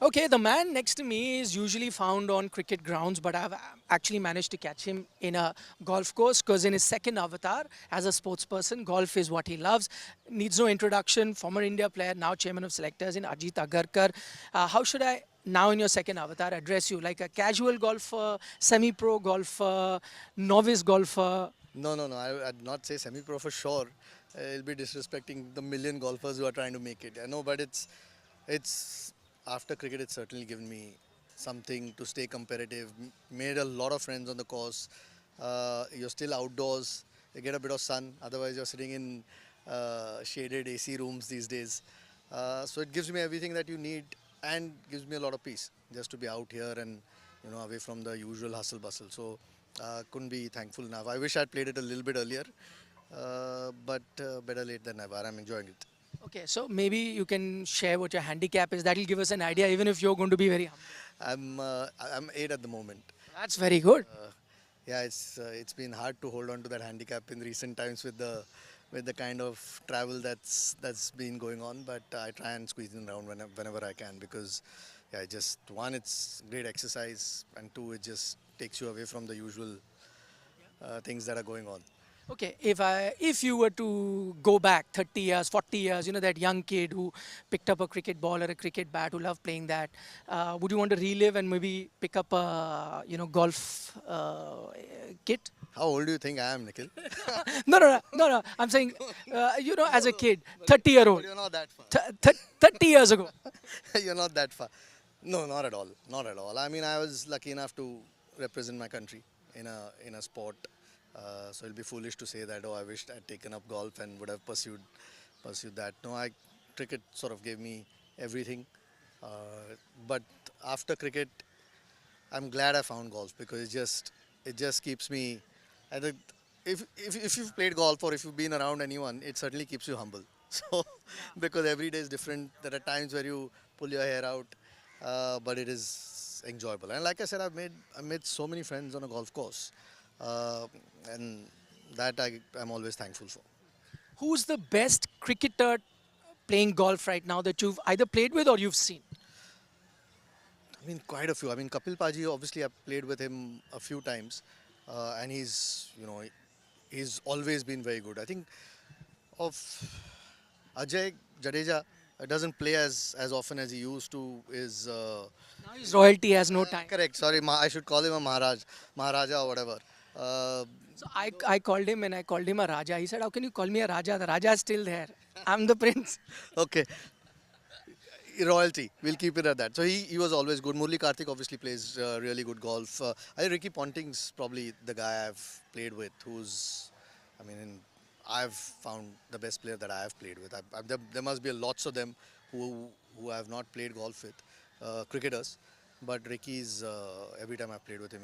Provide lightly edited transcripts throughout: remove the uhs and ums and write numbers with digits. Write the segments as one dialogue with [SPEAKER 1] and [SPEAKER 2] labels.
[SPEAKER 1] Okay, the man next to me is usually found on cricket grounds, but I've actually managed to catch him in a golf course because in his second avatar as a sports person, golf is what he loves. Needs no introduction, former India player, now chairman of selectors in Ajit Agarkar. How should I now in your second avatar address you? Like a casual golfer, semi-pro golfer, novice golfer?
[SPEAKER 2] No, no, no. I'd not say semi-pro for sure. It'll be disrespecting the million golfers who are trying to make it. I know, but it's after cricket. It's certainly given me something to stay competitive. Made a lot of friends on the course. You're still outdoors. You get a bit of sun. Otherwise, you're sitting in shaded AC rooms these days. So it gives me everything that you need and gives me a lot of peace just to be out here and away from the usual hustle bustle. So couldn't be thankful enough. I wish I'd played it a little bit earlier, but better late than never. I'm enjoying it.
[SPEAKER 1] Okay, so maybe you can share what your handicap is. That'll give us an idea, even if you're going to be very humble.
[SPEAKER 2] I'm eight at the moment.
[SPEAKER 1] That's very good.
[SPEAKER 2] Yeah, it's been hard to hold on to that handicap in recent times with the kind of travel that's been going on. But I try and squeeze in around whenever I can because yeah, just one, it's great exercise, and two, it just takes you away from the usual things that are going on.
[SPEAKER 1] Okay, if you were to go back 30 years, 40 years, you know that young kid who picked up a cricket ball or a cricket bat who loved playing that, would you want to relive and maybe pick up a golf kit?
[SPEAKER 2] How old do you think I am, Nikhil?
[SPEAKER 1] No. I'm saying, as a kid, 30-year-old,
[SPEAKER 2] But you're not that far.
[SPEAKER 1] 30 years ago.
[SPEAKER 2] You're not that far. No, not at all. Not at all. I mean, I was lucky enough to represent my country in a sport. So it'll be foolish to say that, oh, I wished I'd taken up golf and would have pursued that. No, cricket sort of gave me everything. But after cricket, I'm glad I found golf because it just keeps me. I think if you've played golf or if you've been around anyone, it certainly keeps you humble. So because every day is different. There are times where you pull your hair out, but it is enjoyable. And like I said, I made so many friends on a golf course, uh, and that I'm always thankful for.
[SPEAKER 1] Who's the best cricketer playing golf right now that you've either played with or you've seen?
[SPEAKER 2] I mean, quite a few. I mean, Kapil Paji, obviously, I've played with him a few times, and he's always been very good. I think of Ajay Jadeja doesn't play as often as he used to. Is
[SPEAKER 1] Now his royalty has no time.
[SPEAKER 2] correct? Sorry, I should call him a Maharaja or whatever. Uh,
[SPEAKER 1] So I called him and I called him a Raja. He said, "How can you call me a Raja? The Raja is still there. I'm the prince."
[SPEAKER 2] okay, royalty. We'll keep it at that. So he was always good. Murli Karthik obviously plays really good golf. I think Ricky Ponting's probably the guy I've played with who's, I mean, I've found the best player that I have played with. There must be lots of them who I have not played golf with, cricketers. But Ricky's, every time I've played with him,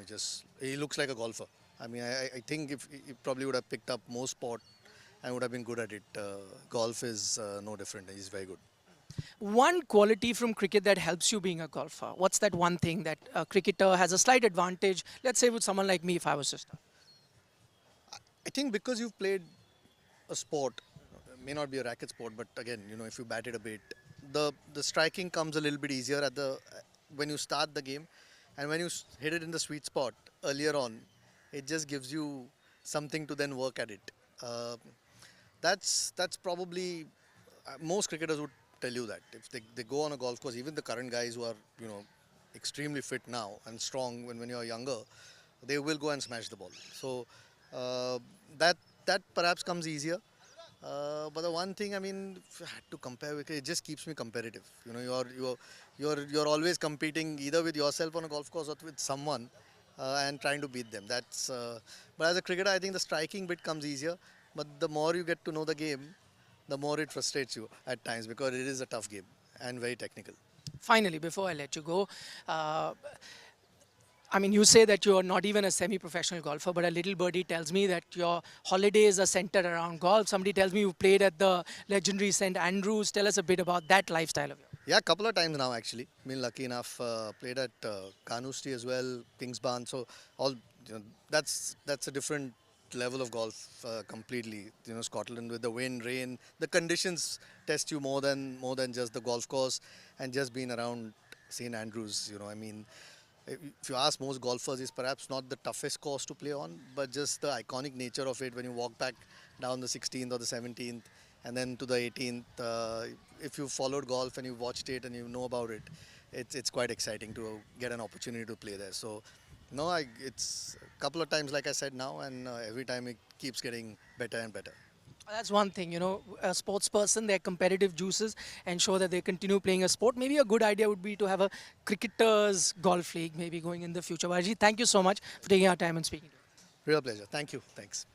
[SPEAKER 2] he looks like a golfer. I mean, I think if he probably would have picked up more sport and would have been good at it. Golf is no different. He's very good.
[SPEAKER 1] One quality from cricket that helps you being a golfer. What's that one thing that a cricketer has a slight advantage? Let's say with someone like me, if I was to start.
[SPEAKER 2] I think because you've played a sport, may not be a racket sport, but again, if you bat it a bit, the striking comes a little bit easier at the when you start the game, and when you hit it in the sweet spot earlier on, it just gives you something to then work at it. Uh, that's probably most cricketers would tell you that if they go on a golf course, even the current guys who are extremely fit now and strong when you're younger, they will go and smash the ball. So uh, that that perhaps comes easier. But the one thing, I mean, if I had to compare with it, just keeps me competitive. You're always competing either with yourself on a golf course or with someone, and trying to beat them. But as a cricketer, I think the striking bit comes easier. But the more you get to know the game, the more it frustrates you at times because it is a tough game and very technical.
[SPEAKER 1] Finally, before I let you go, uh, I mean, you say that you're not even a semi-professional golfer, but a little birdie tells me that your holidays are centered around golf. Somebody tells me you played at the legendary St. Andrews. Tell us a bit about that lifestyle of yours.
[SPEAKER 2] Yeah, a couple of times now actually. Been lucky enough. Played at Carnoustie as well, Kingsbarn. So all that's a different level of golf completely. Scotland with the wind, rain, the conditions test you more than just the golf course and just being around St Andrews. You know, I mean, if you ask most golfers, it's perhaps not the toughest course to play on, but just the iconic nature of it when you walk back down the 16th or the 17th and then to the 18th. If you followed golf and you watched it and you know about it, it's quite exciting to get an opportunity to play there. So, no, it's a couple of times, like I said now, and every time it keeps getting better and better.
[SPEAKER 1] That's one thing, a sports person, their competitive juices ensure that they continue playing a sport. Maybe a good idea would be to have a cricketers golf league maybe going in the future. But Ajit, thank you so much for taking our time and speaking to us.
[SPEAKER 2] Real pleasure. Thank you. Thanks.